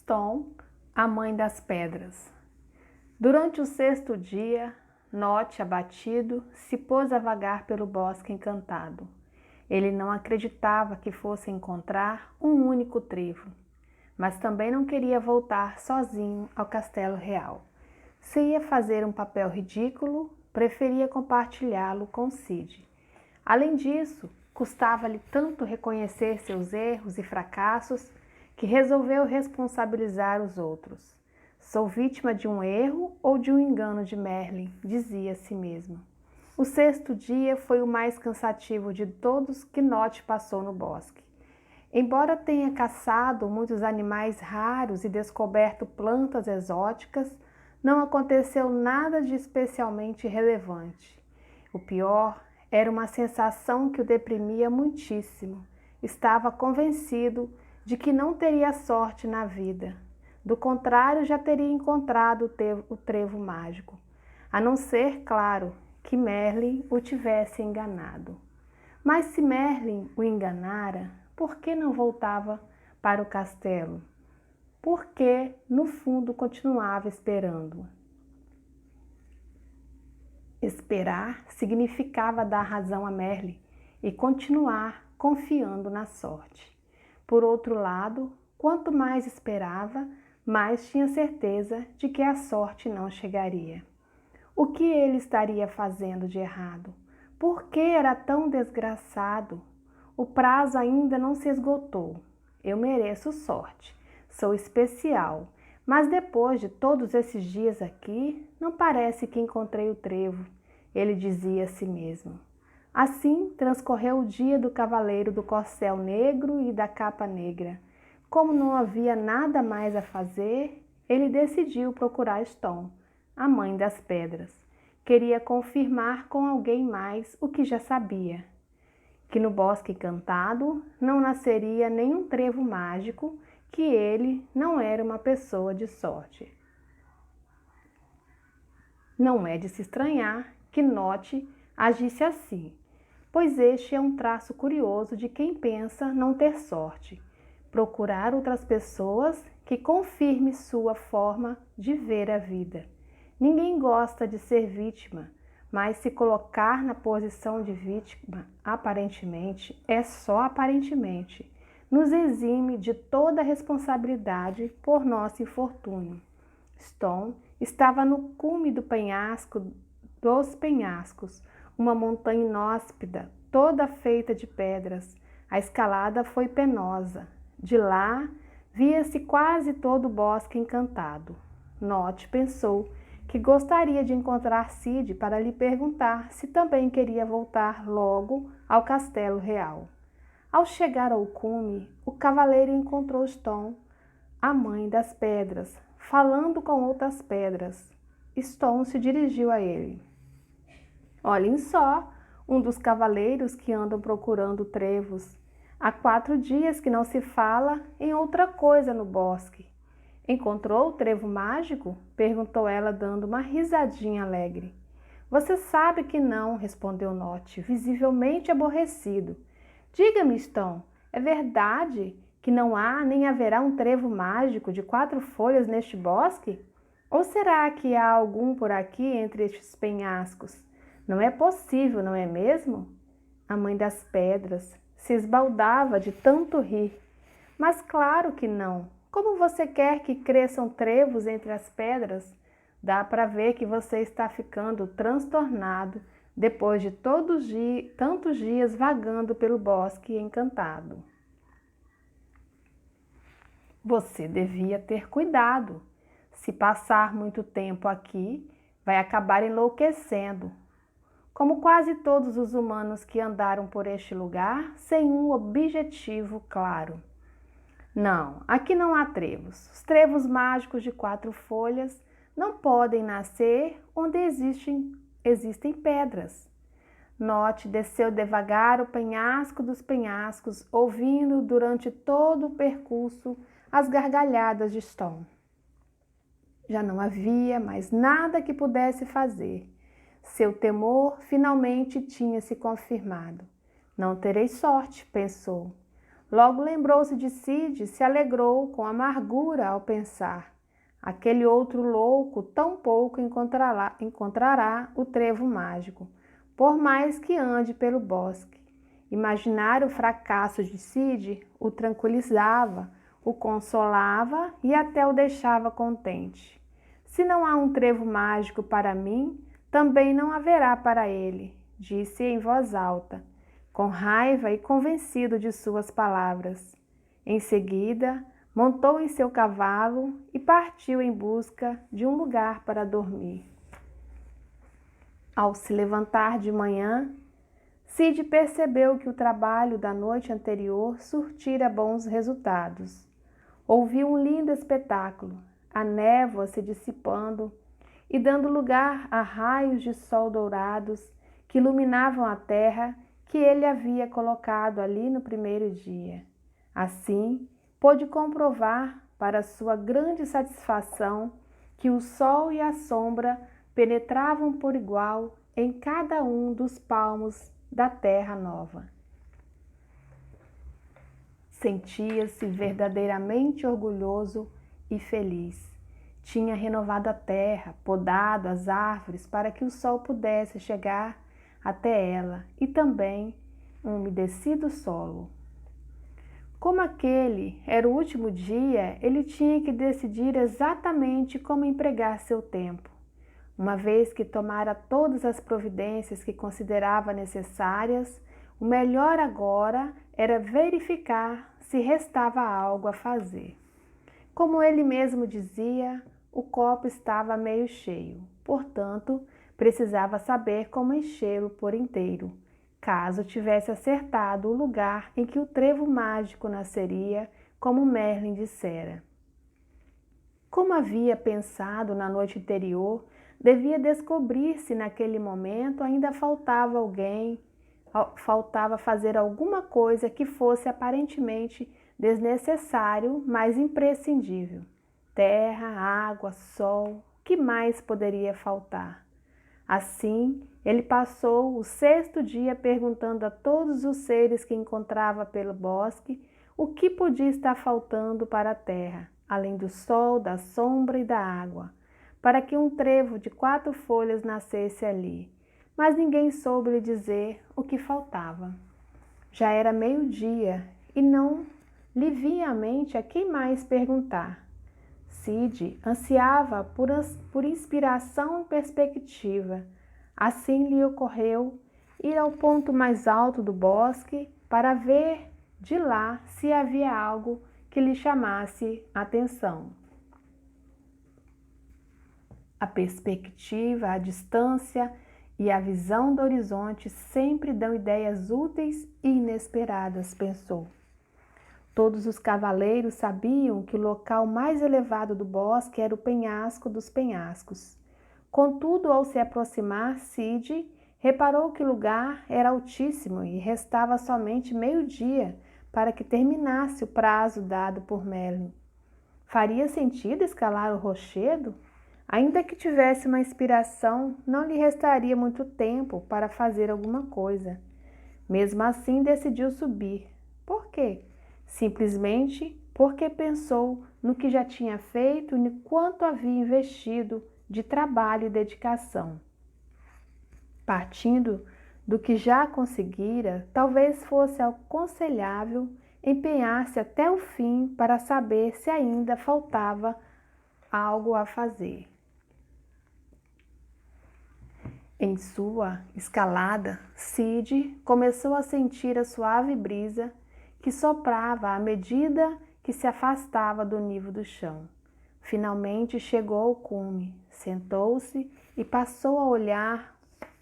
Stone, a mãe das pedras. Durante o sexto dia, Nott, abatido, se pôs a vagar pelo bosque encantado. Ele não acreditava que fosse encontrar um único trevo, mas também não queria voltar sozinho ao castelo real. Se ia fazer um papel ridículo, preferia compartilhá-lo com Cid. Além disso, custava-lhe tanto reconhecer seus erros e fracassos que resolveu responsabilizar os outros. Sou vítima de um erro ou de um engano de Merlin, dizia a si mesmo. O sexto dia foi o mais cansativo de todos que Nott passou no bosque. Embora tenha caçado muitos animais raros e descoberto plantas exóticas, não aconteceu nada de especialmente relevante. O pior era uma sensação que o deprimia muitíssimo. Estava convencido de que não teria sorte na vida. Do contrário, já teria encontrado o trevo mágico. A não ser, claro, que Merlin o tivesse enganado. Mas se Merlin o enganara, por que não voltava para o castelo? Por que, no fundo, continuava esperando? Esperar significava dar razão a Merlin e continuar confiando na sorte. Por outro lado, quanto mais esperava, mais tinha certeza de que a sorte não chegaria. O que ele estaria fazendo de errado? Por que era tão desgraçado? O prazo ainda não se esgotou. Eu mereço sorte. Sou especial. Mas depois de todos esses dias aqui, não parece que encontrei o trevo, ele dizia a si mesmo. Assim transcorreu o dia do cavaleiro do corcel negro e da capa negra. Como não havia nada mais a fazer, ele decidiu procurar Stone, a mãe das pedras. Queria confirmar com alguém mais o que já sabia, que no bosque encantado não nasceria nenhum trevo mágico, que ele não era uma pessoa de sorte. Não é de se estranhar que Nott agisse assim, pois este é um traço curioso de quem pensa não ter sorte. Procurar outras pessoas que confirme sua forma de ver a vida. Ninguém gosta de ser vítima, mas se colocar na posição de vítima, aparentemente, é só aparentemente, nos exime de toda responsabilidade por nosso infortúnio. Stone estava no cume do penhasco dos penhascos, uma montanha inóspita, toda feita de pedras. A escalada foi penosa. De lá, via-se quase todo o bosque encantado. Nott pensou que gostaria de encontrar Cid para lhe perguntar se também queria voltar logo ao castelo real. Ao chegar ao cume, o cavaleiro encontrou Stone, a mãe das pedras, falando com outras pedras. Stone se dirigiu a ele. Olhem só, um dos cavaleiros que andam procurando trevos. Há 4 dias que não se fala em outra coisa no bosque. Encontrou o trevo mágico? Perguntou ela, dando uma risadinha alegre. Você sabe que não, respondeu Nott, visivelmente aborrecido. Diga-me, Stone, é verdade que não há nem haverá um trevo mágico de 4 folhas neste bosque? Ou será que há algum por aqui entre estes penhascos? Não é possível, não é mesmo? A mãe das pedras se esbaldava de tanto rir. Mas claro que não. Como você quer que cresçam trevos entre as pedras? Dá para ver que você está ficando transtornado depois de tantos dias vagando pelo bosque encantado. Você devia ter cuidado. Se passar muito tempo aqui, vai acabar enlouquecendo. Como quase todos os humanos que andaram por este lugar sem um objetivo claro. Não, aqui não há trevos. Os trevos mágicos de 4 folhas não podem nascer onde existem pedras. Nott desceu devagar o penhasco dos penhascos, ouvindo durante todo o percurso as gargalhadas de Stone. Já não havia mais nada que pudesse fazer. Seu temor finalmente tinha se confirmado. Não terei sorte, pensou. Logo lembrou-se de Cid e se alegrou com amargura ao pensar: aquele outro louco tão pouco encontrará o trevo mágico, por mais que ande pelo bosque. Imaginar o fracasso de Cid o tranquilizava, o consolava e até o deixava contente. Se não há um trevo mágico para mim, também não haverá para ele, disse em voz alta, com raiva e convencido de suas palavras. Em seguida, montou em seu cavalo e partiu em busca de um lugar para dormir. Ao se levantar de manhã, Cid percebeu que o trabalho da noite anterior surtira bons resultados. Ouviu um lindo espetáculo, a névoa se dissipando e dando lugar a raios de sol dourados que iluminavam a terra que ele havia colocado ali no primeiro dia. Assim, pôde comprovar, para sua grande satisfação, que o sol e a sombra penetravam por igual em cada um dos palmos da terra nova. Sentia-se verdadeiramente orgulhoso e feliz. Tinha renovado a terra, podado as árvores para que o sol pudesse chegar até ela e também umedecido o solo. Como aquele era o último dia, ele tinha que decidir exatamente como empregar seu tempo. Uma vez que tomara todas as providências que considerava necessárias, o melhor agora era verificar se restava algo a fazer. Como ele mesmo dizia, o copo estava meio cheio, portanto, precisava saber como enchê-lo por inteiro, caso tivesse acertado o lugar em que o trevo mágico nasceria, como Merlin dissera. Como havia pensado na noite anterior, devia descobrir se naquele momento ainda faltava fazer alguma coisa que fosse aparentemente desnecessário, mas imprescindível. Terra, água, sol, que mais poderia faltar? Assim, ele passou o 6º dia perguntando a todos os seres que encontrava pelo bosque o que podia estar faltando para a terra, além do sol, da sombra e da água, para que um trevo de 4 folhas nascesse ali. Mas ninguém soube lhe dizer o que faltava. Já era meio-dia e não lhe vinha à mente a quem mais perguntar. Cid ansiava por inspiração e perspectiva. Assim lhe ocorreu ir ao ponto mais alto do bosque para ver de lá se havia algo que lhe chamasse a atenção. A perspectiva, a distância e a visão do horizonte sempre dão ideias úteis e inesperadas, pensou. Todos os cavaleiros sabiam que o local mais elevado do bosque era o penhasco dos penhascos. Contudo, ao se aproximar, Cid reparou que o lugar era altíssimo e restava somente meio-dia para que terminasse o prazo dado por Merlin. Faria sentido escalar o rochedo? Ainda que tivesse uma inspiração, não lhe restaria muito tempo para fazer alguma coisa. Mesmo assim, decidiu subir. Por quê? Simplesmente porque pensou no que já tinha feito e no quanto havia investido de trabalho e dedicação. Partindo do que já conseguira, talvez fosse aconselhável empenhar-se até o fim para saber se ainda faltava algo a fazer. Em sua escalada, Cid começou a sentir a suave brisa que soprava à medida que se afastava do nível do chão. Finalmente chegou ao cume, sentou-se e passou a olhar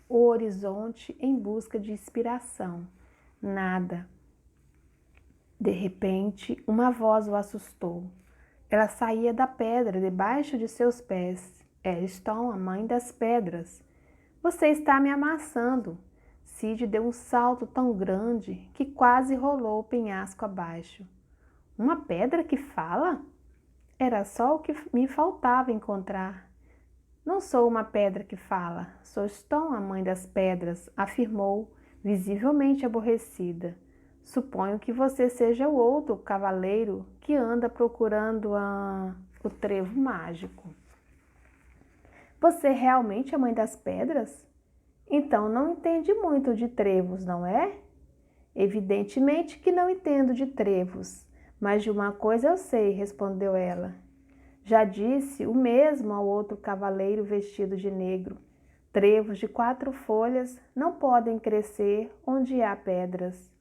o horizonte em busca de inspiração. Nada. De repente, uma voz o assustou. Ela saía da pedra debaixo de seus pés. Era Stone, a mãe das pedras. Você está me amassando. Cid deu um salto tão grande que quase rolou o penhasco abaixo. Uma pedra que fala? Era só o que me faltava encontrar. Não sou uma pedra que fala, sou Stone, a mãe das pedras, afirmou, visivelmente aborrecida. Suponho que você seja o outro cavaleiro que anda procurando o trevo mágico. Você realmente é mãe das pedras? Então não entende muito de trevos, não é? Evidentemente que não entendo de trevos, mas de uma coisa eu sei, respondeu ela. Já disse o mesmo ao outro cavaleiro vestido de negro. Trevos de 4 folhas não podem crescer onde há pedras.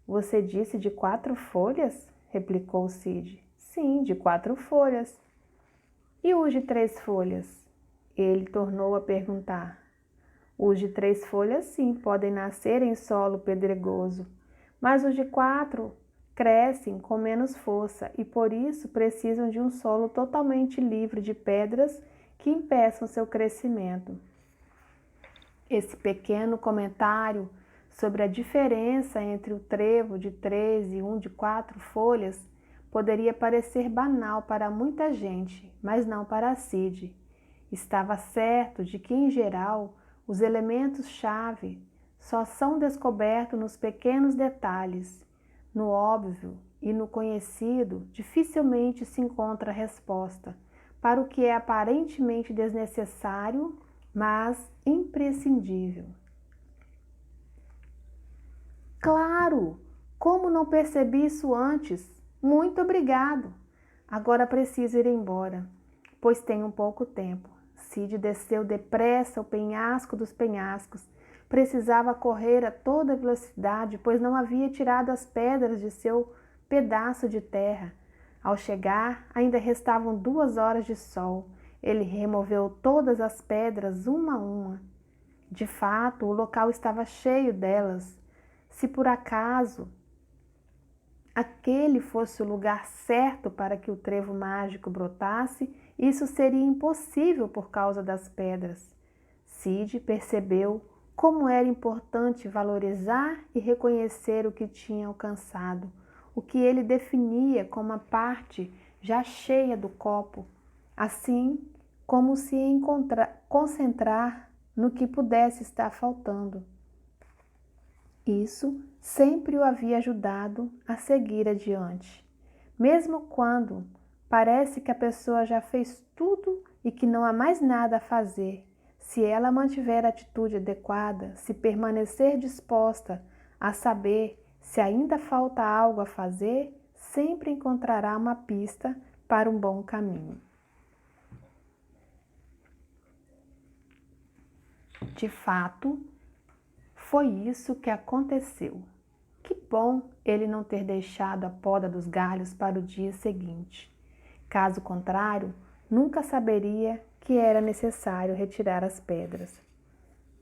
Você disse de 4 folhas? Replicou Cid. Sim, de 4 folhas. E os de 3 folhas? Ele tornou a perguntar. Os de 3 folhas, sim, podem nascer em solo pedregoso, mas os de 4 crescem com menos força e por isso precisam de um solo totalmente livre de pedras que impeçam seu crescimento. Esse pequeno comentário sobre a diferença entre o trevo de 3 e um de 4 folhas poderia parecer banal para muita gente, mas não para Cid. Estava certo de que, em geral, os elementos-chave só são descobertos nos pequenos detalhes. No óbvio e no conhecido, dificilmente se encontra resposta para o que é aparentemente desnecessário, mas imprescindível. Claro! Como não percebi isso antes? Muito obrigado! Agora preciso ir embora, pois tenho pouco tempo. Cid desceu depressa o penhasco dos penhascos. Precisava correr a toda velocidade, pois não havia tirado as pedras de seu pedaço de terra. Ao chegar, ainda restavam 2 horas de sol. Ele removeu todas as pedras, uma a uma. De fato, o local estava cheio delas. Se por acaso aquele fosse o lugar certo para que o trevo mágico brotasse, isso seria impossível por causa das pedras. Cid percebeu como era importante valorizar e reconhecer o que tinha alcançado, o que ele definia como a parte já cheia do copo, assim como se concentrar no que pudesse estar faltando. Isso sempre o havia ajudado a seguir adiante. Mesmo quando parece que a pessoa já fez tudo e que não há mais nada a fazer, se ela mantiver a atitude adequada, se permanecer disposta a saber se ainda falta algo a fazer, sempre encontrará uma pista para um bom caminho. De fato, foi isso que aconteceu. Que bom ele não ter deixado a poda dos galhos para o dia seguinte. Caso contrário, nunca saberia que era necessário retirar as pedras.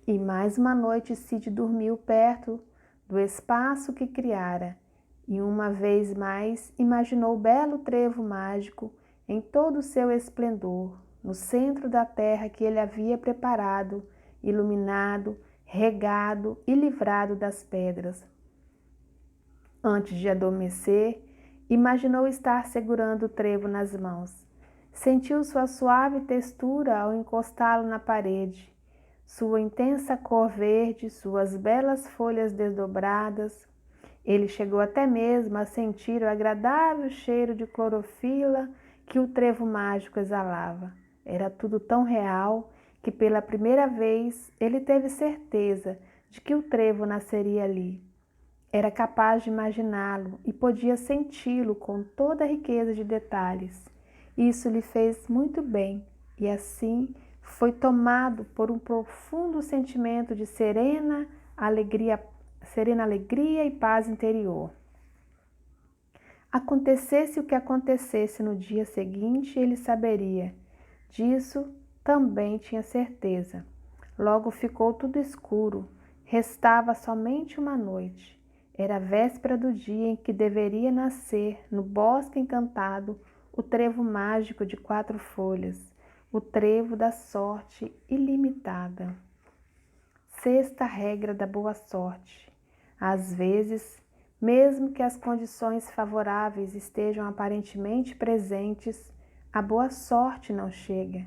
E mais uma noite Cid dormiu perto do espaço que criara, e uma vez mais imaginou o belo trevo mágico em todo o seu esplendor, no centro da terra que ele havia preparado, iluminado, regado e livrado das pedras. Antes de adormecer, imaginou estar segurando o trevo nas mãos. Sentiu sua suave textura ao encostá-lo na parede, sua intensa cor verde, suas belas folhas desdobradas. Ele chegou até mesmo a sentir o agradável cheiro de clorofila que o trevo mágico exalava. Era tudo tão real que pela primeira vez ele teve certeza de que o trevo nasceria ali. Era capaz de imaginá-lo e podia senti-lo com toda a riqueza de detalhes. Isso lhe fez muito bem e assim foi tomado por um profundo sentimento de serena alegria e paz interior. Acontecesse o que acontecesse no dia seguinte, ele saberia. Disso também tinha certeza. Logo ficou tudo escuro. Restava somente uma noite. Era a véspera do dia em que deveria nascer, no bosque encantado, o trevo mágico de 4 folhas, o trevo da sorte ilimitada. Sexta regra da boa sorte. Às vezes, mesmo que as condições favoráveis estejam aparentemente presentes, a boa sorte não chega.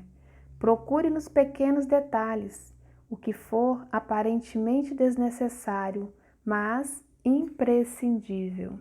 Procure nos pequenos detalhes, o que for aparentemente desnecessário, mas imprescindível.